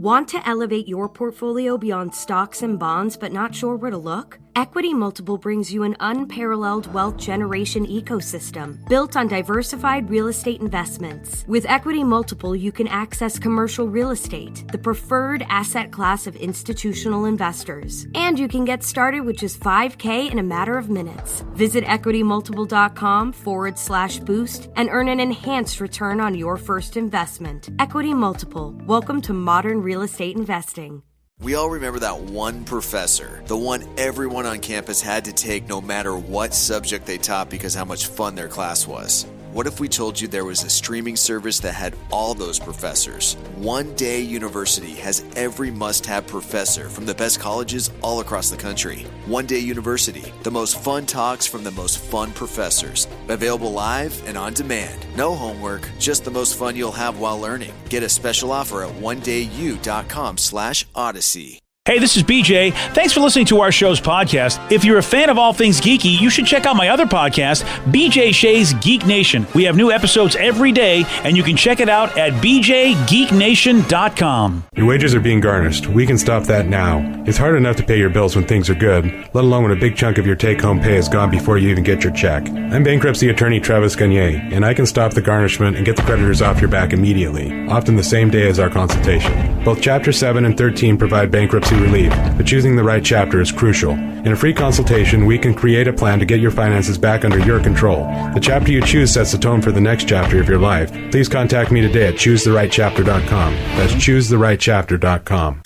Want to elevate your portfolio beyond stocks and bonds but not sure where to look? Equity Multiple brings you an unparalleled wealth generation ecosystem built on diversified real estate investments. With Equity Multiple, you can access commercial real estate, the preferred asset class of institutional investors. And you can get started with just $5K in a matter of minutes. Visit equitymultiple.com/boost and earn an enhanced return on your first investment. Equity Multiple. Welcome to modern real estate investing. We all remember that one professor, the one everyone on campus had to take no matter what subject they taught because how much fun their class was. What if we told you there was a streaming service that had all those professors? One Day University has every must-have professor from the best colleges all across the country. One Day University, the most fun talks from the most fun professors. Available live and on demand. No homework, just the most fun you'll have while learning. Get a special offer at ondayu.com/odyssey. Hey, this is BJ. Thanks for listening to our show's podcast. If you're a fan of all things geeky, you should check out my other podcast, BJ Shea's Geek Nation. We have new episodes every day, and you can check it out at bjgeeknation.com. Your wages are being garnished. We can stop that now. It's hard enough to pay your bills when things are good, let alone when a big chunk of your take-home pay is gone before you even get your check. I'm bankruptcy attorney Travis Gagne, and I can stop the garnishment and get the creditors off your back immediately, often the same day as our consultation. Both Chapter 7 and 13 provide bankruptcy relief, but choosing the right chapter is crucial. In a free consultation, we can create a plan to get your finances back under your control. The chapter you choose sets the tone for the next chapter of your life. Please contact me today at choosetherightchapter.com. That's choosetherightchapter.com.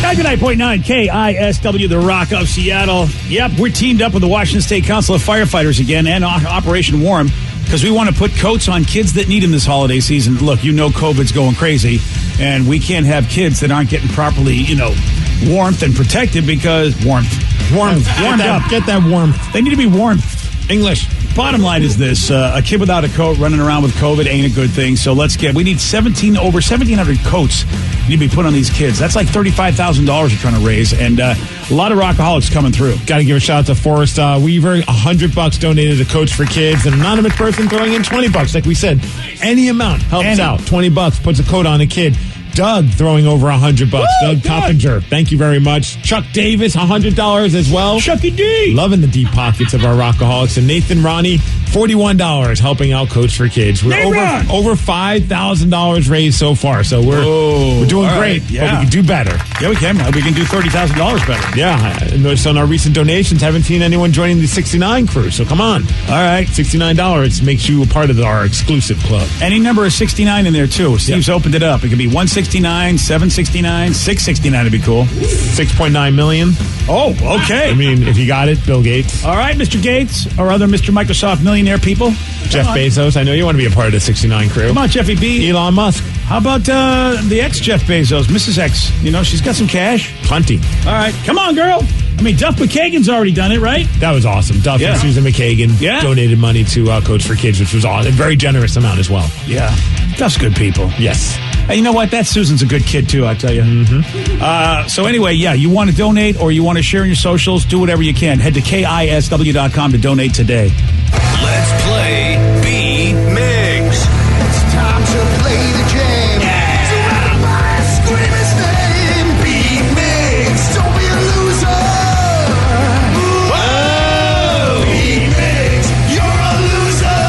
99.9 KISW, the Rock of Seattle. Yep, we're teamed up with the Washington State Council of Firefighters again and Operation Warm because we want to put coats on kids that need them this holiday season. Look, you know COVID's going crazy, and we can't have kids that aren't getting properly, warmth and protected because warmed up. Get that warmth. They need to be warmed. English. Bottom line is this, a kid without a coat running around with COVID ain't a good thing, so we need over 1,700 coats need to be put on these kids. That's like $35,000 we're trying to raise, and a lot of rockaholics coming through. Got to give a shout out to Forrest Weaver, $100 donated to Coats for Kids, an anonymous person throwing in $20. Like we said, any amount helps out. $20 puts a coat on a kid. Doug throwing over $100. Doug Coppinger, thank you very much. Chuck Davis, $100 as well. Chucky D. Loving the deep pockets of our rockaholics. And Nathan Ronnie, $41 helping out Coach for Kids. We're over $5,000 raised so far, so we're doing great. Right, yeah. But we can do better. Yeah, we can. We can do $30,000 better. Yeah, I noticed on our recent donations, haven't seen anyone joining the 69 crew, so come on. All right. $69 makes you a part of our exclusive club. Any number of 69 in there, too. Steve's opened it up. It could be 169, 769, 669 would be cool. 6.9 million. Oh, okay. I mean, if you got it, Bill Gates. All right, Mr. Gates, or other Mr. Microsoft millionaire people. Jeff Bezos. I know you want to be a part of the 69 crew. Come on, Jeffy B. Elon Musk. How about the ex-Jeff Bezos, Mrs. X? She's got some cash. Plenty. All right. Come on, girl. I mean, Duff McKagan's already done it, right? That was awesome. Duff and Susan McKagan donated money to Coach for Kids, which was awesome. A very generous amount as well. Yeah. Duff's good people. Yes. Hey, you know what? That Susan's a good kid, too, I tell you. Mm-hmm. So anyway, you want to donate or you want to share in your socials, do whatever you can. Head to KISW.com to donate today. Let's play B-Migs. It's time to play the game. Yeah! So everybody scream his name. B-Migs, don't be a loser. Whoa! B-Migs, you're a loser.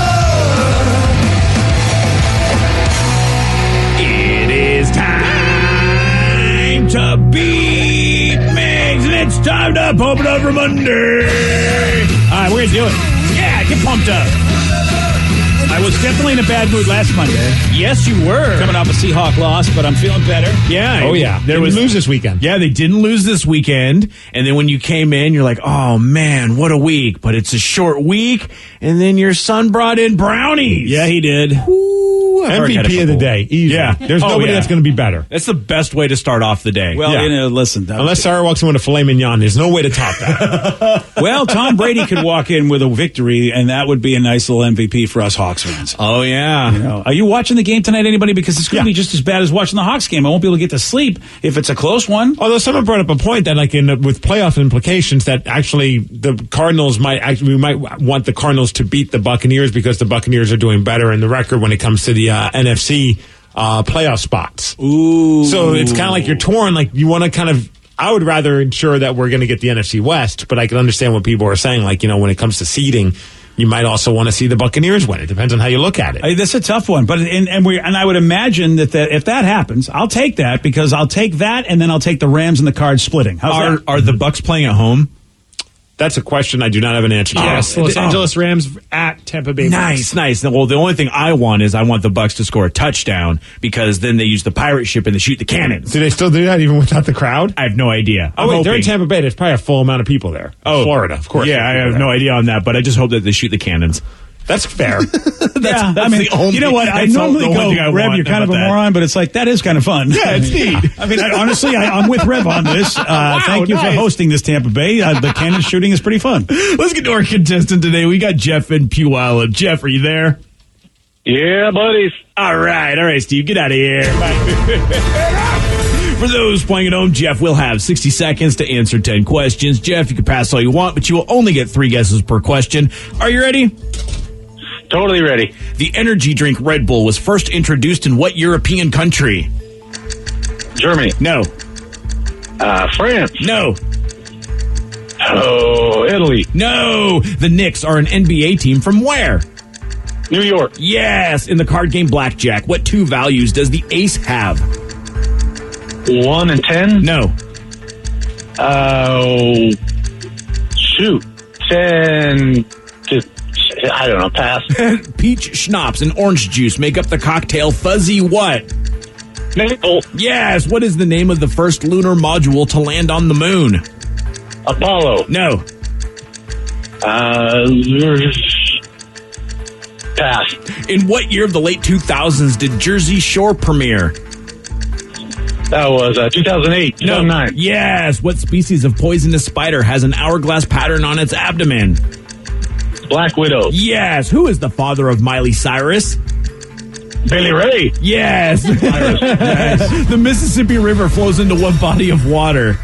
It is time to beat Migs, and it's time to pump it up for Monday. All right, we're going to do it. Yeah, get pumped up. I was definitely in a bad mood last Monday. Yes, you were. Coming off a Seahawk loss, but I'm feeling better. Yeah. Oh, yeah. They didn't lose this weekend. Yeah, they didn't lose this weekend. And then when you came in, you're like, oh, man, what a week. But it's a short week. And then your son brought in brownies. Yeah, he did. MVP of the day. Easy. Yeah. There's nobody that's going to be better. That's the best way to start off the day. Well, listen. Unless Sarah walks in with a filet mignon, there's no way to top that. Well, Tom Brady could walk in with a victory, and that would be a nice little MVP for us Hawks fans. Oh, yeah. Are you watching the game tonight, anybody? Because it's going to be just as bad as watching the Hawks game. I won't be able to get to sleep if it's a close one. Although someone brought up a point that, with playoff implications, that actually the Cardinals we might want the Cardinals to beat the Buccaneers because the Buccaneers are doing better in the record when it comes to the NFC playoff spots. Ooh. So it's kind of like you're torn. Like you want to kind of. I would rather ensure that we're going to get the NFC West, but I can understand what people are saying. Like, when it comes to seeding, you might also want to see the Buccaneers win. It depends on how you look at it. That's a tough one, but and I would imagine that if that happens, I'll take that because I'll take that and then I'll take the Rams and the Cards splitting. Are the Bucs playing at home? That's a question I do not have an answer to. Yes, Los Angeles Rams at Tampa Bay. Nice. Well, the only thing I want is I want the Bucs to score a touchdown because then they use the pirate ship and they shoot the cannons. Do they still do that even without the crowd? I have no idea. They're in Tampa Bay. There's probably a full amount of people there. Florida, of course. Yeah, I have no idea on that, but I just hope that they shoot the cannons. That's fair. That's the only, you know what? I normally go, Rev, you're kind of a moron, but it's like, that is kind of fun. Yeah, it's neat. I mean, honestly, I'm with Rev on this. Thank you for hosting this Tampa Bay. The cannon shooting is pretty fun. Let's get to our contestant today. We got Jeff in Puyallup. Jeff, are you there? Yeah, buddies. All right, Steve, get out of here. For those playing at home, Jeff will have 60 seconds to answer 10 questions. Jeff, you can pass all you want, but you will only get 3 guesses per question. Are you ready? Totally ready. The energy drink Red Bull was first introduced in what European country? Germany. No. France. No. Oh, Italy. No. The Knicks are an NBA team from where? New York. Yes. In the card game Blackjack, what 2 values does the ace have? 1 and 10? No. Shoot. 10 to... I don't know, pass. Peach schnapps and orange juice make up the cocktail Fuzzy what? Maple. Yes. What is the name of the first lunar module to land on the moon? Apollo. No. Pass. In what year of the late 2000s did Jersey Shore premiere? That was 2008, 2009. Yes. What species of poisonous spider has an hourglass pattern on its abdomen? Black Widow. Yes. Who is the father of Miley Cyrus? Billy Ray. Yes. Nice. The Mississippi River flows into what body of water?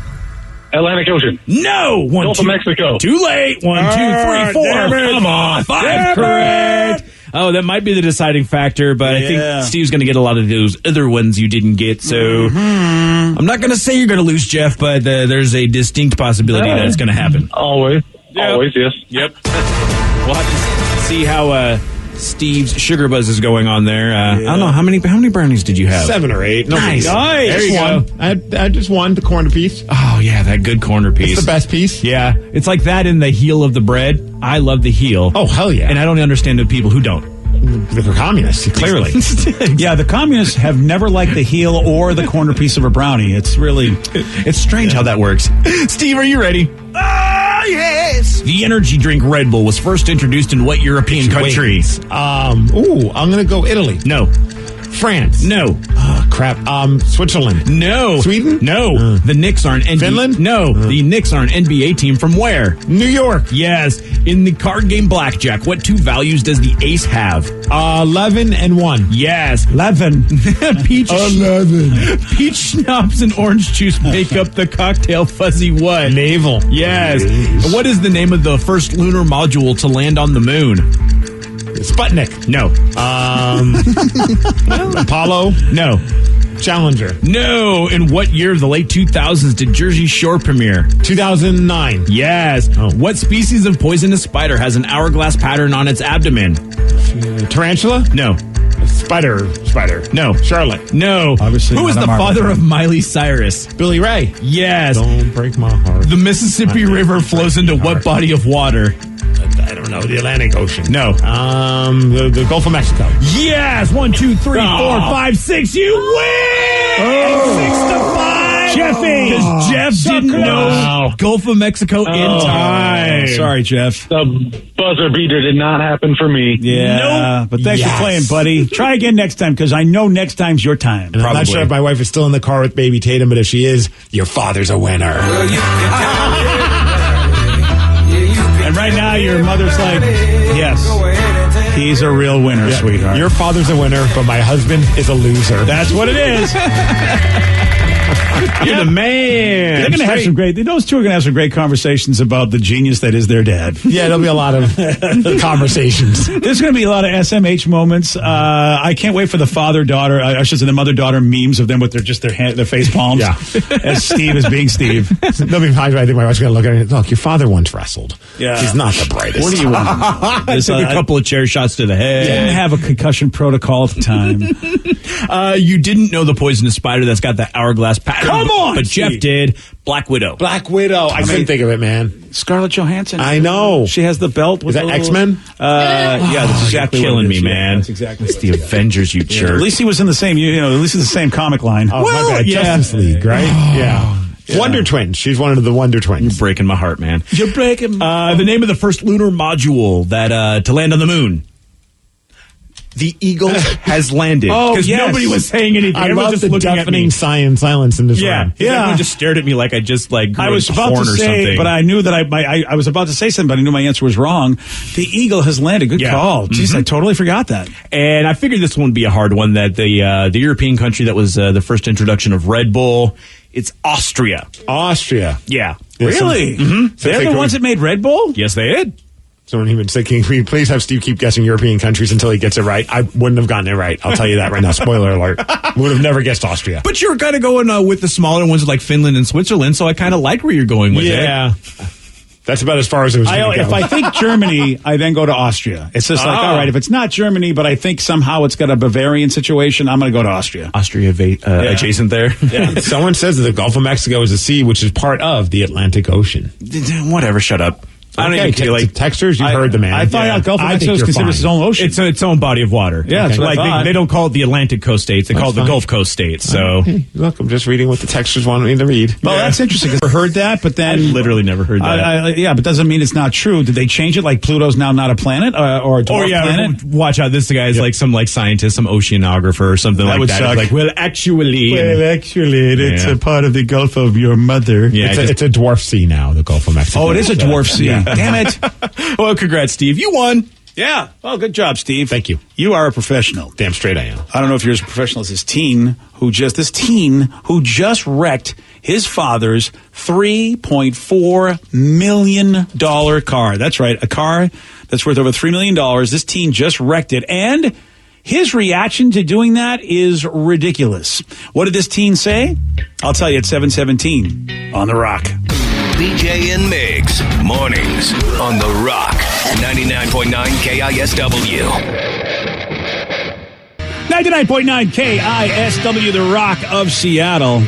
Atlantic Ocean. No. Gulf of Mexico. Too late. 1, 2, 3, 4. Come on. 5 correct. Oh, that might be the deciding factor, but I think Steve's going to get a lot of those other ones you didn't get. So I'm not going to say you're going to lose, Jeff, but there's a distinct possibility that it's going to happen. Always. Yep. Always, yes. Yep. We'll have to see how Steve's sugar buzz is going on there. I don't know, how many brownies did you have? 7 or 8. No, nice. There you go. I had just one, the corner piece. Oh, yeah, that good corner piece. It's the best piece. Yeah. It's like that in the heel of the bread. I love the heel. Oh, hell yeah. And I don't understand the people who don't. They're communists, clearly. Yeah, the communists have never liked the heel or the corner piece of a brownie. It's really... It's strange how that works. Steve, are you ready? Yes. The energy drink Red Bull was first introduced in what European country? I'm going to go Italy. No. France. No. Oh, crap. Switzerland. No. Sweden? No. The Knicks are an NBA... Finland? No. The Knicks are an NBA team from where? New York. Yes. In the card game Blackjack, what 2 values does the ace have? 11 and 1. Yes. 11. Peach schnapps and orange juice make up the cocktail Fuzzy what? Navel. Yes. What is the name of the first lunar module to land on the moon? Sputnik. No. Apollo. No. Challenger. No. In what year of the late 2000s did Jersey Shore premiere? 2009. Yes. What species of poisonous spider has an hourglass pattern on its abdomen? Tarantula? No. Spider. No. Charlotte. No. Obviously Who is not the a Marvel father fan. of Miley Cyrus? Billy Ray. Yes. Don't break my heart. The Mississippi River flows into what body of water? I don't know. The Atlantic Ocean. No. The Gulf of Mexico. Yes. 1, 2, 3, 4, 5, 6. You win. 6-5. Jeffy. Because Jeff didn't know Gulf of Mexico in time. Sorry, Jeff. The buzzer beater did not happen for me. Yeah, but thanks for playing, buddy. Try again next time, because I know next time's your time. And I'm not sure if my wife is still in the car with baby Tatum, but if she is, your father's a winner. And right now, your mother's like, yes, he's a real winner, sweetheart. Your father's a winner, but my husband is a loser. That's what it is. You're the man. They're going to have some great. Those two are going to have some great conversations about the genius that is their dad. Yeah, there'll be a lot of conversations. There's going to be a lot of SMH moments. I can't wait for the father-daughter. I should say the mother-daughter memes of them with their face palms. Yeah. As Steve is being Steve. They'll be fine. I think my wife's going to look at it. Look, your father once wrestled. Yeah. He's not the brightest. What do you want? There's a couple of chair shots to the head. Didn't have a concussion protocol at the time. You didn't know the poisonous spider that's got the hourglass pattern. Come on, But Jeff Steve. did. Black Widow. Black Widow. I couldn't think of it, man. Scarlett Johansson. I know. She has the belt. Is that X-Men? Yeah, that's exactly You're killing what it is. me, Yeah, man. that's exactly It's what the it is. Avengers, you jerk. At least he was in the same. At least it's the same comic line. Oh, my bad. yeah. Justice League, right? Yeah. Wonder Twins. She's one of the Wonder Twins. You're breaking my heart, man. You're breaking. The name of the first lunar module that to land on the moon. The Eagle has landed. Oh, Because yes. nobody was saying anything. I Everyone love just the looking at me. deafening silence in this room. Yeah. Everyone just stared at me like I just grew I was a about to horn or say, something. but I knew that I was about to say something, but I knew my answer was wrong. The Eagle has landed. Good Yeah. call. Jeez, I totally forgot that. And I figured this one would be a hard one. That the European country that was the first introduction of Red Bull. It's Austria. Austria. Yeah. Really? They're the ones that made Red Bull? Yes, they did. Someone even said, can we please have Steve keep guessing European countries until he gets it right? I wouldn't have gotten it right. I'll tell you that right now. Spoiler alert. Would have never guessed Austria. But you're kind of going with the smaller ones like Finland and Switzerland, so I kind of like where you're going with it. Yeah. That's about as far as it was going to go. If I think Germany, I then go to Austria. It's just like, all right, if it's not Germany, but I think somehow it's got a Bavarian situation, I'm going to go to Austria. Austria adjacent there. Yeah. Someone says that the Gulf of Mexico is a sea, which is part of the Atlantic Ocean. Whatever, shut up. I don't even feel like texters. You've heard the man. I thought Gulf of Mexico was considered its own ocean. It's its own body of water. Yeah, that's what I like thought. they don't call it the Atlantic coast states; they call it the fine. Gulf Coast states. So, Hey, look, I'm just reading what the texters want me to read. Well, that's interesting because I heard that, but then I literally never heard that. yeah, but doesn't mean it's not true. Did they change it like Pluto's now not a planet or a dwarf planet? watch out! This guy is like some scientist, some oceanographer, or something That like would that. suck. It's like, well, actually, actually, it's Yeah. a part of the Gulf of your mother. yeah, It's a dwarf sea now, the Gulf of Mexico. Oh, it is a dwarf sea. Damn it. well, congrats, Steve. You won. Yeah. Well, good job, Steve. Thank you. You are a professional. Damn straight I am. I don't know if you're as professional as this teen who just wrecked his father's $3.4 million car. That's right, a car that's worth over $3 million. This teen just wrecked it, and his reaction to doing that is ridiculous. What did this teen say? I'll tell you at 7:17 on The Rock. BJ and Migs, mornings on The Rock, 99.9 KISW. 99.9 KISW, The Rock of Seattle.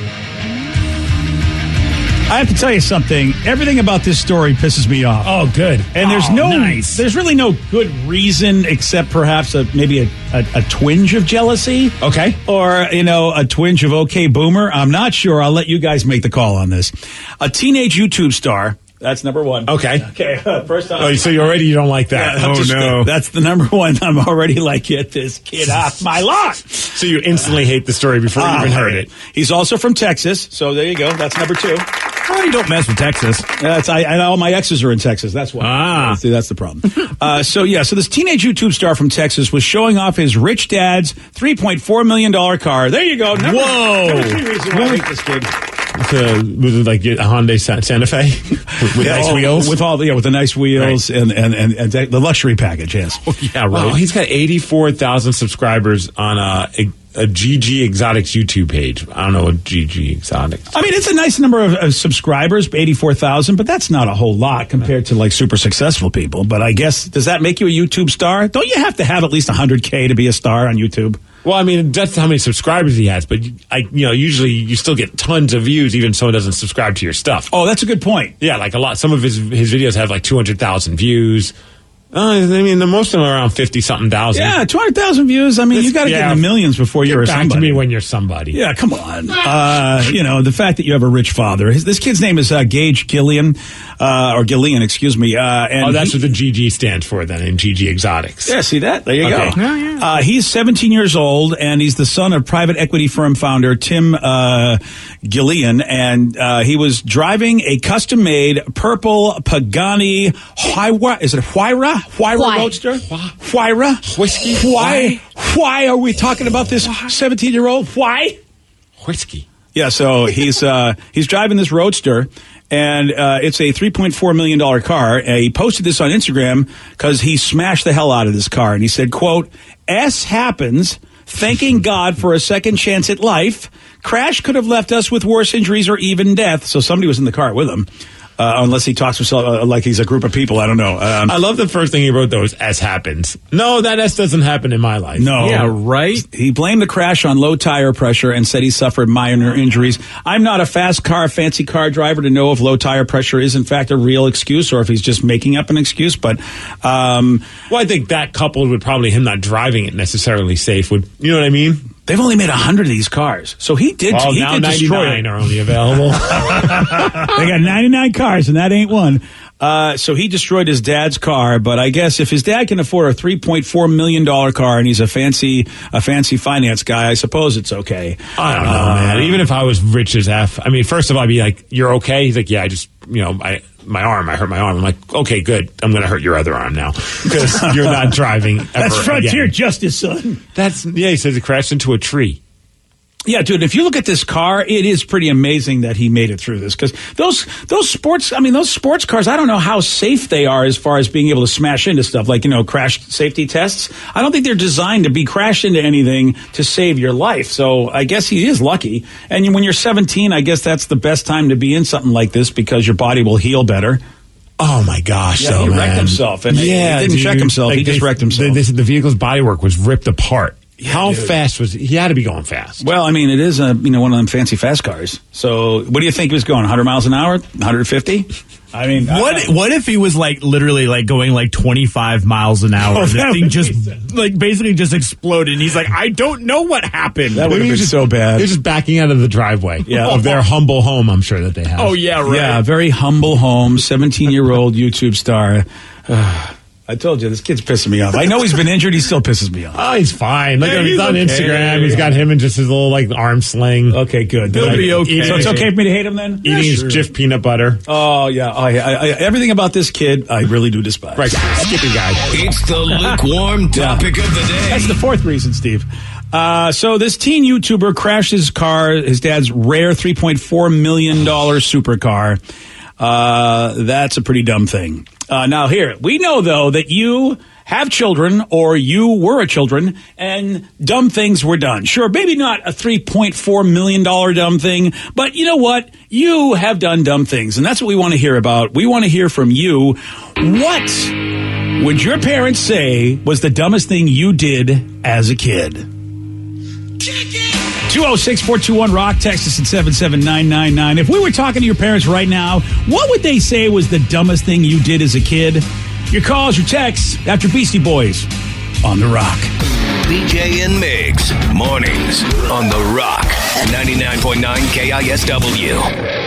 I have to tell you something. Everything about this story pisses me off. Oh, good. And there's really no good reason except perhaps maybe a twinge of jealousy. Okay. Or, a twinge of okay boomer. I'm not sure. I'll let you guys make the call on this. A teenage YouTube star. That's number one. Okay. Okay. First off. Oh, so you don't like that. That's the number one. I'm already like, get this kid off my lawn. So you instantly hate the story before you even heard it. He's also from Texas. So there you go. That's number two. You don't mess with Texas. All my exes are in Texas. That's why. See, that's the problem. So this teenage YouTube star from Texas was showing off his rich dad's $3.4 million car. There you go. Number three reason why I hate this kid. Was it like a Hyundai Santa Fe with nice wheels? With the nice wheels and the luxury package. Yes. Yeah, right. Wow, he's got 84,000 subscribers on a GG Exotics YouTube page. I don't know what GG Exotics. I mean, it's a nice number of subscribers, 84,000, but that's not a whole lot compared to like super successful people. But I guess, does that make you a YouTube star? Don't you have to have at least 100K to be a star on YouTube? Well, I mean, that's how many subscribers he has, but usually you still get tons of views even if someone doesn't subscribe to your stuff. Oh, that's a good point. Yeah, like a lot. Some of his videos have like 200,000 views. I mean, most of them are around 50-something thousand. Yeah, 200,000 views. I mean, you got to get in the millions before you're back somebody. to me when you're somebody. Yeah, come on. The fact that you have a rich father. This kid's name is Gage Gillian, excuse me. And that's what the GG stands for then in GG Exotics. Yeah, see that? There you go. Oh, yeah. He's 17 years old, and he's the son of private equity firm founder Tim Gillian, and he was driving a custom-made purple Pagani Huayra. Is it Huayra? Huayra Roadster? Huayra? Whiskey? Why are we talking about this 17-year-old? Why? Whiskey. Yeah, so he's driving this Roadster, and it's a $3.4 million car. And he posted this on Instagram because he smashed the hell out of this car. And he said, quote, S happens, thanking God for a second chance at life. Crash could have left us with worse injuries or even death. So somebody was in the car with him. Unless he talks to himself like he's a group of people. I don't know. I love the first thing he wrote, though, is S happens. No, that S doesn't happen in my life. No. Yeah, right? He blamed the crash on low tire pressure and said he suffered minor injuries. I'm not a fancy car driver to know if low tire pressure is, in fact, a real excuse or if he's just making up an excuse. But, well, I think that coupled with probably him not driving it necessarily safe would, you know what I mean? They've only made 100 of these cars. So he did. Well, he now did 99 are only available. They got 99 cars, and that ain't one. So he destroyed his dad's car. But I guess if his dad can afford a $3.4 million car and he's a fancy finance guy, I suppose it's okay. I don't know, man. Even if I was rich as F, I mean, first of all, I'd be like, "You're okay?" He's like, "Yeah, I just, I hurt my arm." I'm like, "Okay, good. I'm going to hurt your other arm now because you're not driving ever That's frontier again." justice, son. He says it crashed into a tree. Yeah, dude, if you look at this car, it is pretty amazing that he made it through this because those sports cars, I don't know how safe they are as far as being able to smash into stuff like, crash safety tests. I don't think they're designed to be crashed into anything to save your life. So I guess he is lucky. And when you're 17, I guess that's the best time to be in something like this because your body will heal better. Oh my gosh! Yeah, he wrecked himself, and he didn't check himself. He just wrecked himself. They said the vehicle's bodywork was ripped apart. Yeah, how dude. fast was he? Had to be going fast. Well, I mean, it is one of them fancy fast cars. So, what do you think he was going? 100 miles an hour? 150? I mean, what if he was literally going 25 miles an hour? The thing just basically just exploded. And he's like, I don't know what happened. That would have been so bad. They're just backing out of the driveway of their humble home. I'm sure that they have. Oh yeah, right. Yeah, very humble home. 17-year-old YouTube star. I told you, this kid's pissing me off. I know he's been injured. He still pisses me off. Oh, he's fine. Look at him. He's on okay. Instagram. He's got him in just his little arm sling. Okay, good. He'll be okay. So it's okay for me to hate him then? Eating his Jif peanut butter. Oh, yeah. Everything about this kid, I really do despise. Right. Skippy guy. It's the lukewarm topic of the day. That's the fourth reason, Steve. So this teen YouTuber crashed his car, his dad's rare $3.4 million supercar. That's a pretty dumb thing. Now here, we know though that you have children or you were a children and dumb things were done. Sure, maybe not a $3.4 million dumb thing, but you know what? You have done dumb things, and that's what we want to hear about. We want to hear from you. What would your parents say was the dumbest thing you did as a kid? 206-421-ROCK. Text us at 77999. If we were talking to your parents right now, what would they say was the dumbest thing you did as a kid? Your calls, your texts, after Beastie Boys on The Rock. BJ and Migs, mornings on The Rock, 99.9 KISW.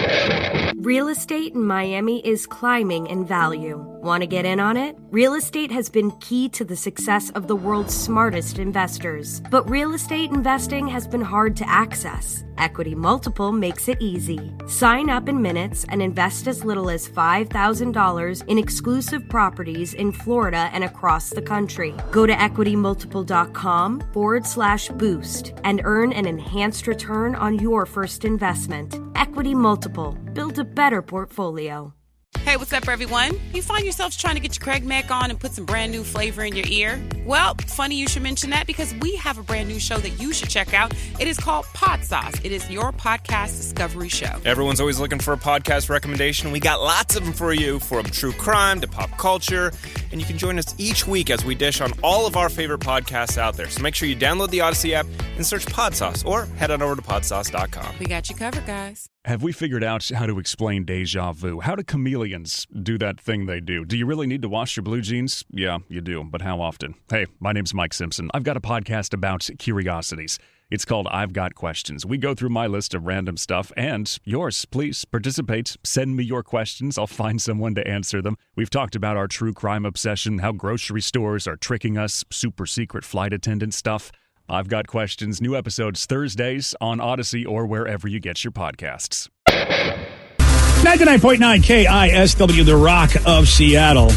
Real estate in Miami is climbing in value. Want to get in on it? Real estate has been key to the success of the world's smartest investors. But real estate investing has been hard to access. Equity Multiple makes it easy. Sign up in minutes and invest as little as $5,000 in exclusive properties in Florida and across the country. Go to equitymultiple.com/boost and earn an enhanced return on your first investment. Equity Multiple. Build a better portfolio. Hey, what's up, everyone? You find yourselves trying to get your Craig Mack on and put some brand new flavor in your ear? Well, funny you should mention that because we have a brand new show that you should check out. It is called Pod Sauce. It is your podcast discovery show. Everyone's always looking for a podcast recommendation. We got lots of them for you, from true crime to pop culture. And you can join us each week as we dish on all of our favorite podcasts out there. So make sure you download the Odyssey app and search Pod Sauce or head on over to podsauce.com. We got you covered, guys. Have we figured out how to explain deja vu? How do chameleons do that thing they do? Do you really need to wash your blue jeans? Yeah, you do, but how often? Hey, my name's Mike Simpson. I've got a podcast about curiosities. It's called I've Got Questions. We go through my list of random stuff and yours. Please participate. Send me your questions. I'll find someone to answer them. We've talked about our true crime obsession, how grocery stores are tricking us, super secret flight attendant stuff. I've Got Questions. New episodes Thursdays on Odyssey or wherever you get your podcasts. 99.9 KISW, The Rock of Seattle.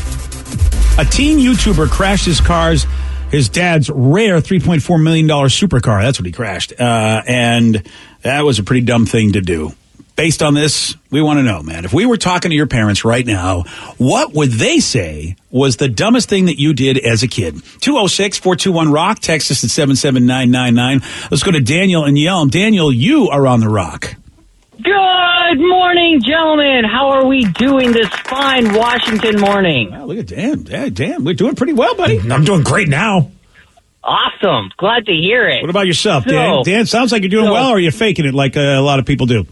A teen YouTuber crashed his car's his dad's rare $3.4 million supercar. That's what he crashed. And that was a pretty dumb thing to do. Based on this, we want to know, man, if we were talking to your parents right now, what would they say was the dumbest thing that you did as a kid? 206-421-ROCK. Text us at 77999. Let's go to Daniel and Yelm. Daniel, you are on the Rock. Good morning, gentlemen. How are we doing this fine Washington morning? Wow, look at Dan. We're doing pretty well, buddy. I'm doing great now. Awesome. Glad to hear it. What about yourself, Dan? Dan, sounds like you're doing well, or are you faking it like a lot of people do?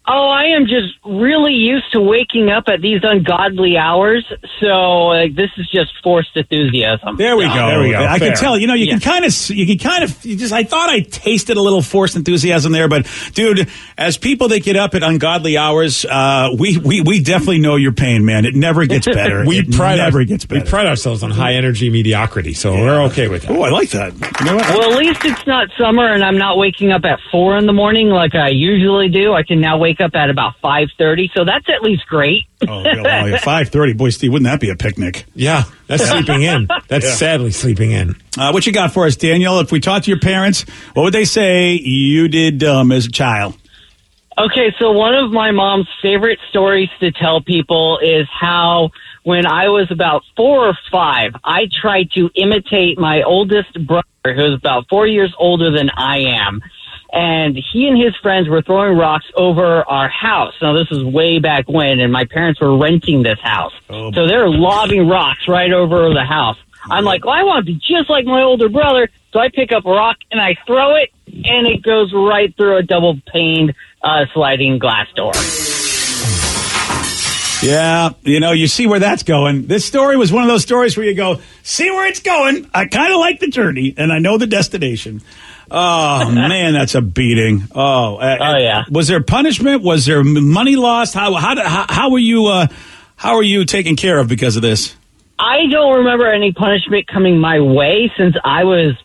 Oh, I am just really used to waking up at these ungodly hours, so this is just forced enthusiasm. There we go. I Fair. can tell. You can kind of. I thought I tasted a little forced enthusiasm there, but dude, as people that get up at ungodly hours, we definitely know your pain, man. It never gets better. We pride better. ourselves on high energy mediocrity, so we're okay with that. Oh, I like that. You know what? Well, at least it's not summer, and I'm not waking up at 4 in the morning like I usually do. I can now wake up at about 5:30, so that's at least great. Oh, 5:30. Boy, Steve, wouldn't that be a picnic? Yeah, that's sleeping in. That's sadly sleeping in. What you got for us, Daniel? If we talked to your parents, what would they say you did as a child? Okay, so one of my mom's favorite stories to tell people is how when I was about 4 or 5, I tried to imitate my oldest brother, who was about 4 years older than I am. And he and his friends were throwing rocks over our house. Now, this is way back when, and my parents were renting this house. So they're lobbing rocks right over the house. I'm like, well, I want to be just like my older brother. So I pick up a rock, and I throw it, and it goes right through a double-paned sliding glass door. Yeah, you see where that's going. This story was one of those stories where you go, see where it's going. I kind of like the journey, and I know the destination. Oh, man, that's a beating. Oh, yeah. Was there punishment? Was there money lost? How were you taken care of because of this? I don't remember any punishment coming my way since I was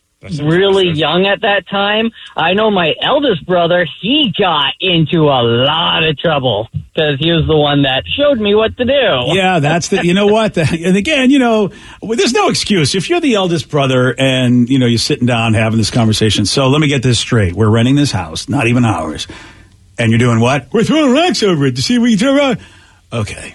really young at that time. I know my eldest brother, he got into a lot of trouble because he was the one that showed me what to do. Yeah, that's you know what? And again, there's no excuse. If you're the eldest brother and, you're sitting down having this conversation. So let me get this straight. We're renting this house, not even ours. And you're doing what? We're throwing rocks over it to see if we can throw rocks. Okay.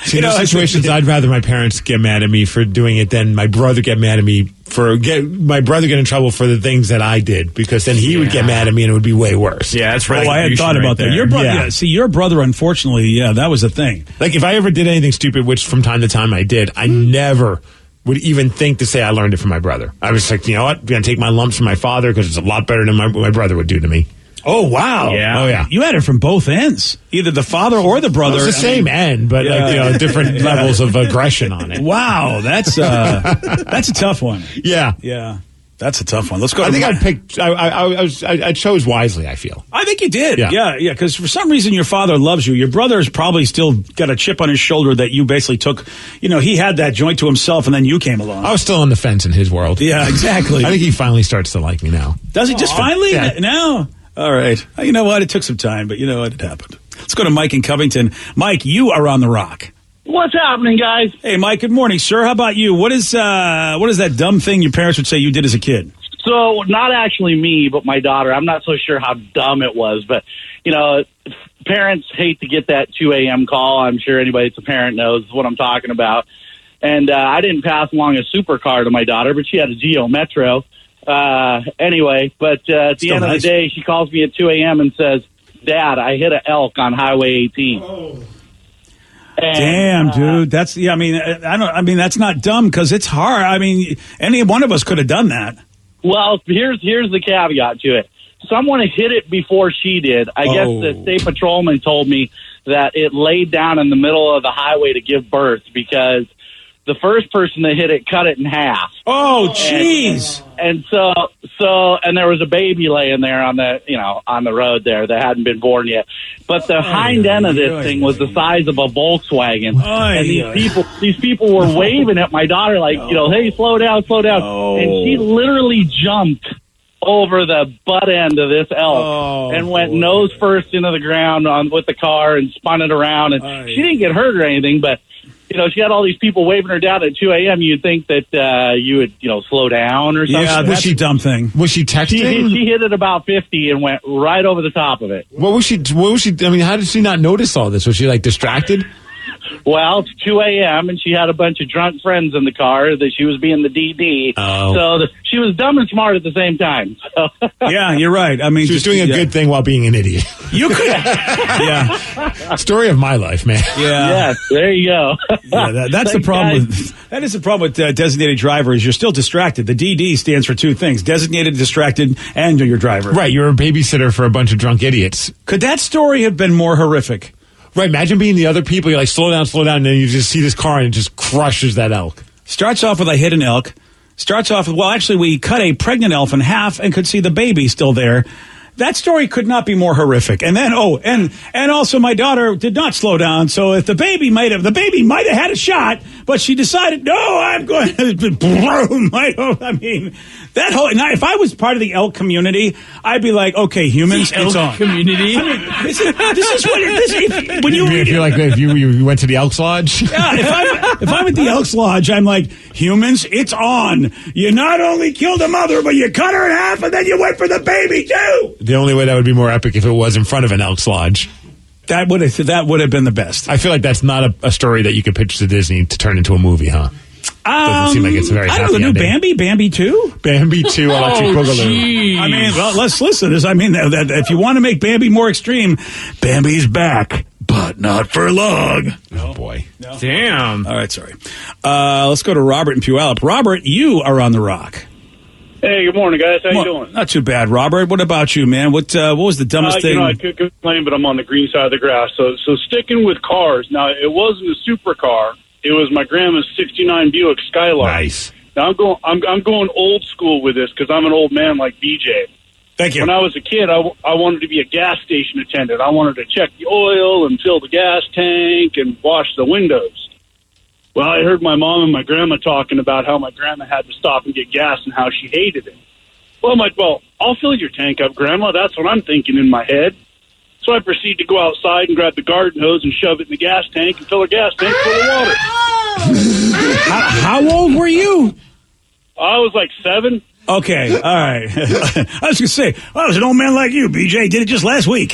See, in those situations, I'd rather my parents get mad at me for doing it than my brother get mad at me my brother get in trouble for the things that I did, because then he would get mad at me and it would be way worse. Yeah, that's right. Oh, I had thought about that. Your brother, your brother, unfortunately, that was a thing. Like if I ever did anything stupid, which from time to time I did, I never would even think to say I learned it from my brother. I was like, you know what? I'm going to take my lumps from my father because it's a lot better than what my brother would do to me. Oh, wow. Yeah. Oh, yeah. You had it from both ends, either the father or the brother. It's the same end, but different levels of aggression on it. Wow, that's a tough one. Yeah. Yeah. That's a tough one. Let's go. I think I chose wisely, I feel. I think you did. Yeah. Because for some reason your father loves you. Your brother's probably still got a chip on his shoulder that you basically took. He had that joint to himself, and then you came along. I was still on the fence in his world. Yeah, exactly. I think he finally starts to like me now. Does he just finally? Yeah. Now? All right. You know what? It took some time, but you know what? It happened. Let's go to Mike in Covington. Mike, you are on the Rock. What's happening, guys? Hey, Mike, good morning, sir. How about you? What is that dumb thing your parents would say you did as a kid? So, not actually me, but my daughter. I'm not so sure how dumb it was, but, parents hate to get that 2 a.m. call. I'm sure anybody that's a parent knows what I'm talking about. And I didn't pass along a supercar to my daughter, but she had a Geo Metro. Anyway, but at the end of the day, she calls me at 2 a.m. and says, Dad, I hit an elk on Highway 18. Oh. Damn, dude. That's that's not dumb because it's hard. I mean, any one of us could have done that. Well, here's the caveat to it. Someone hit it before she did. I guess the state patrolman told me that it laid down in the middle of the highway to give birth because the first person that hit it cut it in half. Oh, jeez. And and there was a baby laying there on the road there that hadn't been born yet. But the hind end of this thing was the size of a Volkswagen. And these people were waving at my daughter like, hey, slow down. And she literally jumped over the butt end of this elk and went nose first into the ground with the car and spun it around. And she didn't get hurt or anything, but she had all these people waving her down at 2 a.m. You'd think that you would, slow down or something. Yeah, that's a dumb thing. Was she texting? She hit it about 50 and went right over the top of it. What was she? I mean, how did she not notice all this? Was she distracted? Well, it's 2 a.m. and she had a bunch of drunk friends in the car that she was being the DD. Oh. So she was dumb and smart at the same time. So. Yeah, you're right. I mean, she was doing a good thing while being an idiot. You could. Yeah. Story of my life, man. Yeah. Yes, there you go. Yeah, that's the problem. That is the problem with designated driver is you're still distracted. The DD stands for two things: designated, distracted, and your driver. Right. You're a babysitter for a bunch of drunk idiots. Could that story have been more horrific? Right, imagine being the other people. You're like, slow down, and then you just see this car and it just crushes that elk. Starts off with I hit an elk. Starts off with, well, actually, we cut a pregnant elk in half and could see the baby still there. That story could not be more horrific. And then, and also my daughter did not slow down. So if the baby might have had a shot, but she decided, no, I'm going to boom. I mean, that whole, now if I was part of the elk community, I'd be like, okay, humans, it's on. Community. I mean, this is what, when you feel like if you went to the Elks Lodge? Yeah, if I'm at the Elks Lodge, I'm like, humans, it's on. You not only killed the mother, but you cut her in half and then you went for the baby too. The only way that would be more epic if it was in front of an Elks Lodge. That would have been the best. I feel like that's not a story that you could pitch to Disney to turn into a movie, huh? Doesn't seem like it's a very happy the new ending. Bambi 2? Bambi 2, Electric Boogaloo. I mean, well, let's listen. That if you want to make Bambi more extreme, Bambi's back, but not for long. Oh, boy. No. Damn. All right, sorry. Let's go to Robert in Puyallup. Robert, you are on the rock. Hey, good morning, guys. How you doing? Not too bad, Robert. What about you, man? What was the dumbest thing? I could complain, but I'm on the green side of the grass. So sticking with cars. Now, it wasn't a supercar. It was my grandma's '69 Buick Skylark. Nice. Now I'm going old school with this because I'm an old man like BJ. Thank you. When I was a kid, I wanted to be a gas station attendant. I wanted to check the oil and fill the gas tank and wash the windows. Well, I heard my mom and my grandma talking about how my grandma had to stop and get gas and how she hated it. Well, I'm like, well, I'll fill your tank up, Grandma. That's what I'm thinking in my head. So I proceed to go outside and grab the garden hose and shove it in the gas tank and fill her gas tank full of water. How old were you? I was like 7. Okay, all right. I was going to say, I was an old man like you, BJ. Did it just last week.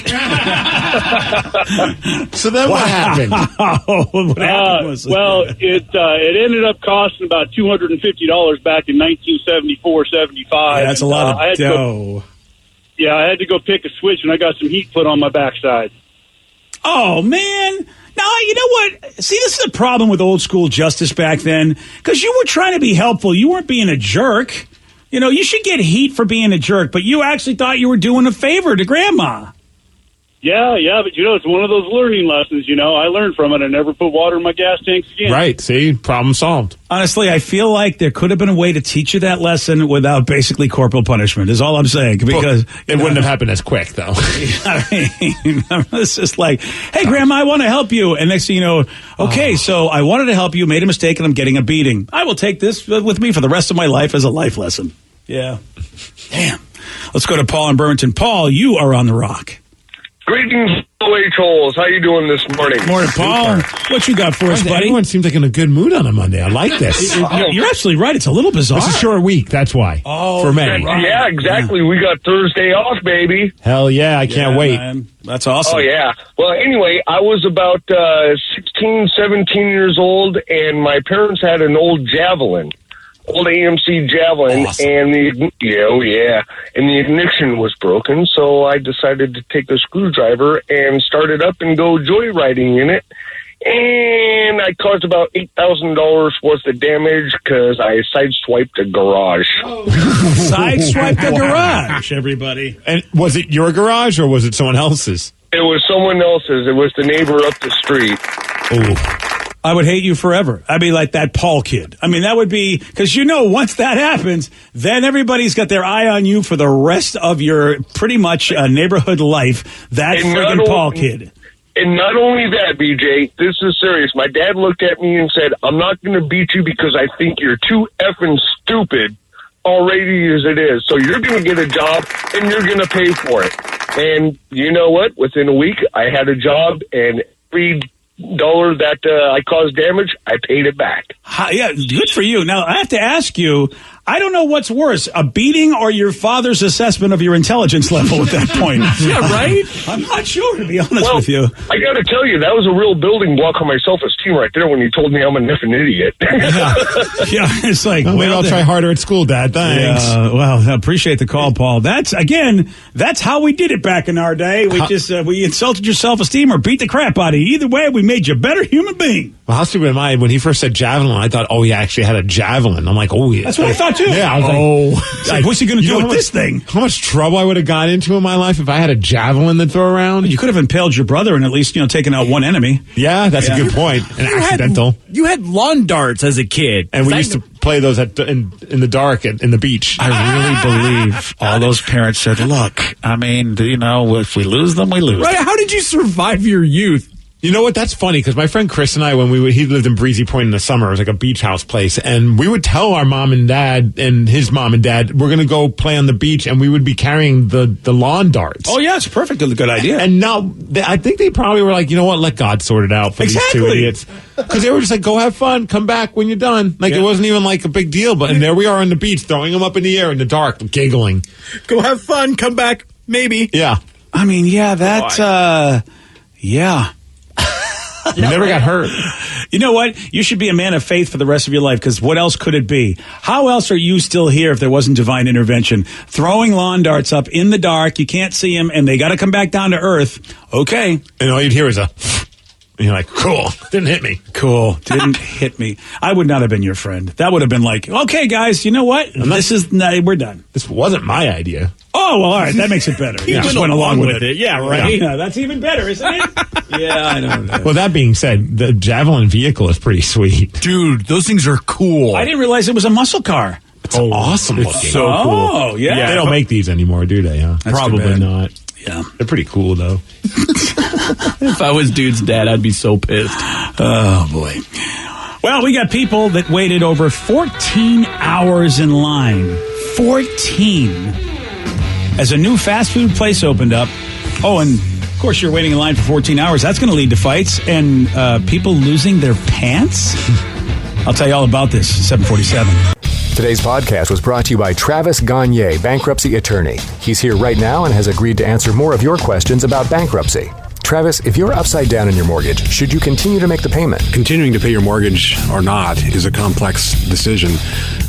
So then what happened? What happened was... Well, it ended up costing about $250 back in 1974, 75. Yeah, that's a lot of dough. I had to go pick a switch, and I got some heat put on my backside. Oh, man. Now, you know what? See, this is the problem with old school justice back then, because you were trying to be helpful. You weren't being a jerk. You know, you should get heat for being a jerk, but you actually thought you were doing a favor to Grandma. Yeah, but it's one of those learning lessons, I learned from it. I never put water in my gas tanks again. Right, see? Problem solved. Honestly, I feel like there could have been a way to teach you that lesson without basically corporal punishment, is all I'm saying. Because it wouldn't have happened as quick, though. I mean, it's just like, hey, Grandma, I want to help you. And next thing you know, okay, so I wanted to help you, made a mistake, and I'm getting a beating. I will take this with me for the rest of my life as a life lesson. Yeah. Damn. Let's go to Paul in Burlington. Paul, you are on the rock. Greetings, H-holes. How you doing this morning? Morning, Paul. What you got for us, buddy? Everyone seems like in a good mood on a Monday. I like this. You're absolutely right. It's a little bizarre. It's a short week. That's why. Oh, for many. Yeah, exactly. Yeah. We got Thursday off, baby. Hell yeah. I can't wait. Man. That's awesome. Oh, yeah. Well, anyway, I was about 16, 17 years old, and my parents had an old Javelin. Old AMC Javelin, awesome. And the ignition was broken, so I decided to take a screwdriver and start it up and go joyriding in it, and I caused about $8,000 worth of damage because I sideswiped a garage. Sideswiped a garage, everybody. And was it your garage or was it someone else's? It was someone else's. It was the neighbor up the street. Oh. I would hate you forever. I'd be like that Paul kid. I mean, that would be, because once that happens, then everybody's got their eye on you for the rest of your pretty much neighborhood life. That friggin' Paul kid. And not only that, BJ, this is serious. My dad looked at me and said, I'm not going to beat you because I think you're too effing stupid already as it is. So you're going to get a job and you're going to pay for it. And you know what? Within a week, I had a job, and every that I caused damage, I paid it back. Yeah, good for you. Now, I have to ask you, I don't know what's worse, a beating or your father's assessment of your intelligence level at that point. Yeah, right? I'm not sure, to be honest with you. I got to tell you, that was a real building block on my self-esteem right there when you told me I'm an effing idiot. Yeah, it's like, maybe I'll try harder at school, Dad. Thanks. Well, I appreciate the call, Paul. That's how we did it back in our day. We insulted your self-esteem or beat the crap out of you. Either way, we made you a better human being. Well, how stupid am I? When he first said javelin, I thought, he actually had a javelin. I'm like, yeah. That's what I thought, too. Yeah, I was like, what's he going to do with this thing? How much trouble I would have got into in my life if I had a javelin to throw around? You could have impaled your brother and at least, taken out one enemy. Yeah, that's a good point. Accidental. You had lawn darts as a kid. And we used to play those in the dark in the beach. I really believe all those parents said, look, if we lose them, we lose them. Right, how did you survive your youth? You know what? That's funny because my friend Chris and I, he lived in Breezy Point in the summer. It was like a beach house place. And we would tell our mom and dad and his mom and dad, we're going to go play on the beach, and we would be carrying the lawn darts. Oh, yeah, it's perfect. Good idea. And now, I think they probably were like, you know what? Let God sort it out for these two idiots. Because they were just like, go have fun. Come back when you're done. Like, it wasn't even like a big deal. And there we are on the beach, throwing them up in the air in the dark, giggling. Go have fun. Come back. Maybe. Yeah. I mean, yeah, yeah. You never got hurt. You know what? You should be a man of faith for the rest of your life, because what else could it be? How else are you still here if there wasn't divine intervention? Throwing lawn darts up in the dark, you can't see them, and they got to come back down to earth. Okay. And all you'd hear is and you're like, cool, didn't hit me. Cool, didn't hit me. I would not have been your friend. That would have been like, okay, guys, you know what? We're done. This wasn't my idea. Oh, well, all right, that makes it better. You just went along with it. Yeah, right. Yeah, that's even better, isn't it? Yeah, I know. Well, that being said, the Javelin vehicle is pretty sweet. Dude, those things are cool. I didn't realize it was a muscle car. It's awesome looking. It's so cool. Oh, yeah. They don't make these anymore, do they? Huh? Probably not. Yeah. They're pretty cool, though. If I was dude's dad, I'd be so pissed. Oh, boy. Well, we got people that waited over 14 hours in line. 14. As a new fast food place opened up. Oh, and of course you're waiting in line for 14 hours. That's going to lead to fights and people losing their pants. I'll tell you all about this. 747. Today's podcast was brought to you by Travis Gagne, bankruptcy attorney. He's here right now and has agreed to answer more of your questions about bankruptcy. Travis, if you're upside down in your mortgage, should you continue to make the payment? Continuing to pay your mortgage or not is a complex decision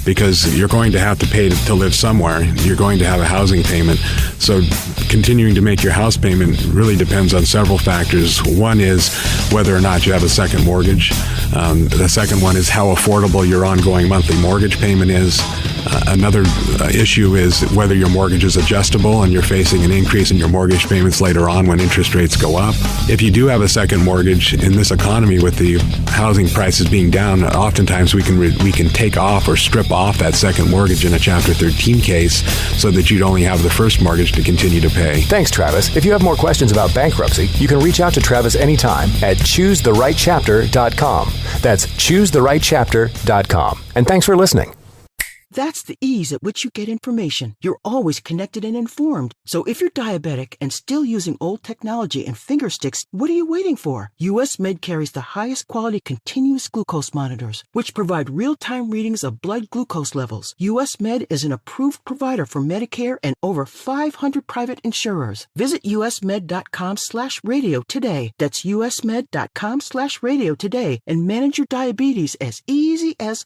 because you're going to have to pay to live somewhere. You're going to have a housing payment. So continuing to make your house payment really depends on several factors. One is whether or not you have a second mortgage. The second one is how affordable your ongoing monthly mortgage payment is. Another issue is whether your mortgage is adjustable and you're facing an increase in your mortgage payments later on when interest rates go up. If you do have a second mortgage in this economy with the housing prices being down, oftentimes we can take off or strip off that second mortgage in a Chapter 13 case so that you'd only have the first mortgage to continue to pay. Thanks, Travis. If you have more questions about bankruptcy, you can reach out to Travis anytime at choosetherightchapter.com. That's choosetherightchapter.com. And thanks for listening. That's the ease at which you get information. You're always connected and informed. So if you're diabetic and still using old technology and finger sticks, what are you waiting for? US Med carries the highest quality continuous glucose monitors, which provide real-time readings of blood glucose levels. US Med is an approved provider for Medicare and over 500 private insurers. Visit usmed.com/radio today. That's usmed.com/radio today and manage your diabetes as easy as